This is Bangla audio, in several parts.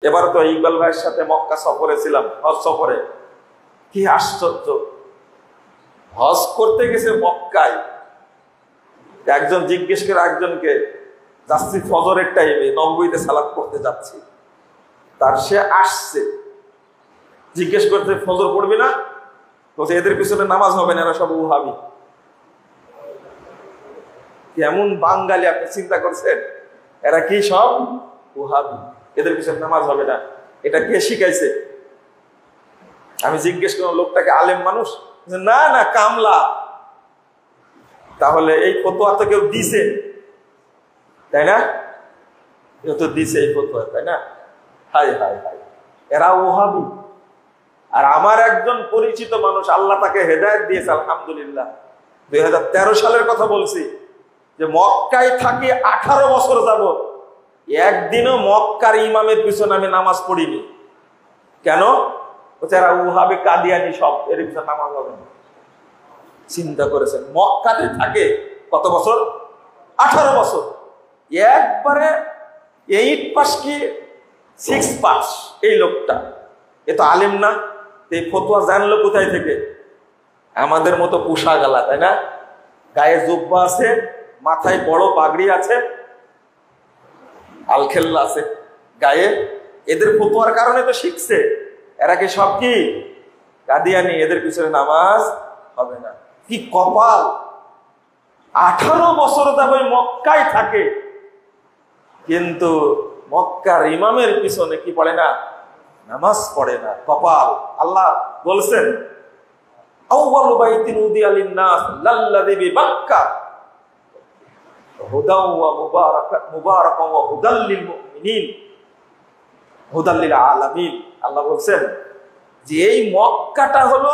এবার তো ইকবাল ভাইয়ের সাথে মক্কা সফরে ছিলাম, হজ সফরে। কি আশ্চর্য, হজ করতে গেছে মক্কায়, একজন জিজ্ঞেস করে একজনকে, যাচ্ছি ফজরের টাইমে, 90তে সালাত করতে যাচ্ছি। তার সে আসছে, জিজ্ঞেস করতে ফজর পড়বি না? বলছে এদের পিছনে নামাজ হবে না, এরা সব ওহাবি। কেমন বাঙালি আপনি চিন্তা করছেন, এরা কি সব ওহাবি, এদের পিছনে নামাজ হবে না। এটা কে শিখাইছে? আমি জিজ্ঞেস করলাম লোকটাকে, আলেম মানুষ? না না, কামলা। তাহলে এই ফতোয়া তো কেউ দিছে, তাই না? কেউ তো দিছে এই ফতোয়া, তাই না? হাই হাই হাই, এরা ওহাবি। আর আমার একজন পরিচিত মানুষ, আল্লাহ তাকে হেদায়েত দিয়েছে আলহামদুলিল্লাহ, 2013 সালের কথা বলছি, যে মক্কায় থাকি 18 বছর যাবত একদিনও মক্কার ইমামের পিছনে আমি নামাজ পড়িনি। কেন? এরা ওহাবি, কাদিয়ানি, সব এর পিছনে নামাজ হবে না। চিন্তা করেছেন, মক্কাতে থাকে কত বছর? 18 বছর। একবারে 8 পাস কি 6 পাস এই লোকটা, এ তো আলেম না? এই ফতোয়া জানলো কোথায় থেকে? আমাদের মতো পোষা গালা, তাই না? গায়ে জুব্বা আছে, মাথায় বড় পাগড়ি আছে, আলখেল্লা আছে গায়ে, এদের ফতোয়ার কারণে তো শিখছে। এরা কি সব কি কাদিয়ানি, এদের পিছনে নামাজ হবে না। কি কপাল, 18 বছর যাবে মক্কায় থাকে, কিন্তু মক্কার ইমামের পিছনে কি পড়ে না? নামাজ পড়ে না। কপাল। আল্লাহ বলছেন, আউয়ালু বাইতিন উদিয়া লিন-নাস লাল্লাযী বিবাক্কা হুদাও ওয়া মুবারাকান ওয়া হুদাল লিল মুমিনিন হুদাল লিল আলামিন। আল্লাহ বলছেন যে এই মক্কাটা হলো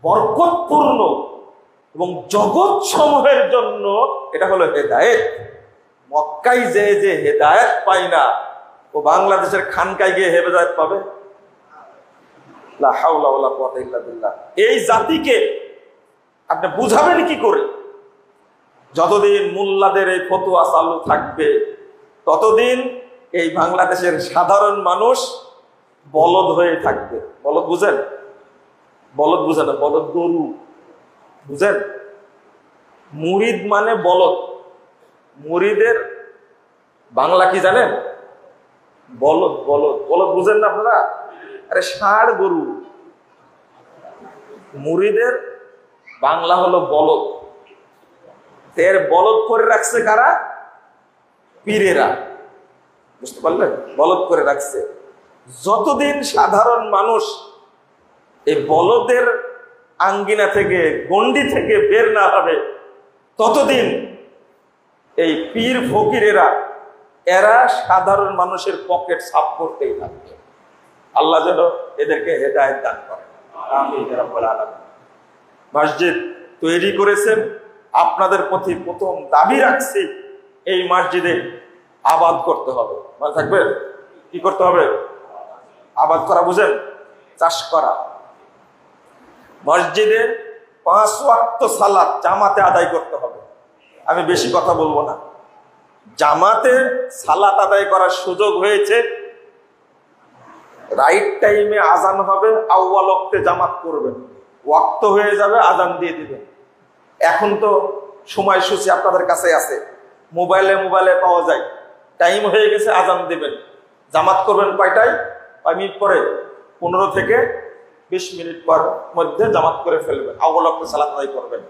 বরকতপূর্ণ এবং জগৎ সমূহের জন্য এটা হলো হেদায়েত। মক্কায় যে যে হেদায়েত পায় না, ও বাংলাদেশের খানকায় গিয়ে হেদায়েত পাবে? লা হাওলা ওয়ালা কুওয়াতা ইল্লা বিল্লাহ। এই জাতিকে আপনি বুঝাবেন কি করে? যতদিন মোল্লাদের এই ফতোয়া চালু থাকবে, ততদিন এই বাংলাদেশের সাধারণ মানুষ বলদ হয়ে থাকবে। বলদ বুঝেন? বলদ বুঝেন না, বলদ গরু বুঝেন? মুরিদ মানে বলদ। মুরিদের বাংলা কি জানেন? বলদ। বলদ বলদ বুঝেন না আপনারা? আরে ষাঁড় গরু। মুরিদের বাংলা হলো বলদ। এর বলদ করে রাখছে কারা? পীরেরা। বুঝতে পারলেন? বলদ করে রাখছে। যতদিন সাধারণ মানুষ এই বলদের আঙ্গিনা থেকে, গন্ডি থেকে বের না হবে, ততদিন এই পীর ফকিরেরা, এরা সাধারণ মানুষের পকেট সাফ করতেই থাকবে। আল্লাহ যেন এদেরকে হেদায়েত দান করেন। আমিন ইয়া রাব্বাল আলামিন। মসজিদ তৈরি করেছেন, আপনাদের প্রতি প্রথম দাবি রাখছি, এই মসজিদে আবাদ করতে হবে। মনে থাকবে? কি করতে হবে? আবাদ করা বুঝেন? চাষ করা। মসজিদে 5 ওয়াক্ত সালাত জামাতে আদায় করতে হবে। আমি বেশি কথা বলবো না। জামাতে সালাত আদায় করার সুযোগ হয়েছে, রাইট টাইমে আজান হবে, আউয়াল ওয়াক্তে জামাত করবেন, ওয়াক্ত হয়ে যাবে, আজান দিয়ে দিবেন। এখন তো সময়সূচি আপনাদের কাছে আছে, মোবাইলে পাওয়া যায়। টাইম হয়ে গেছে, আজান দিবেন, জামাত করবেন কয়টায়? 5 মিনিট পরে, 15 থেকে 20 মিনিট পর মধ্যে জামাত করে ফেলবেন, আউয়াল ওয়াক্তে সালাত আদায় করবেন।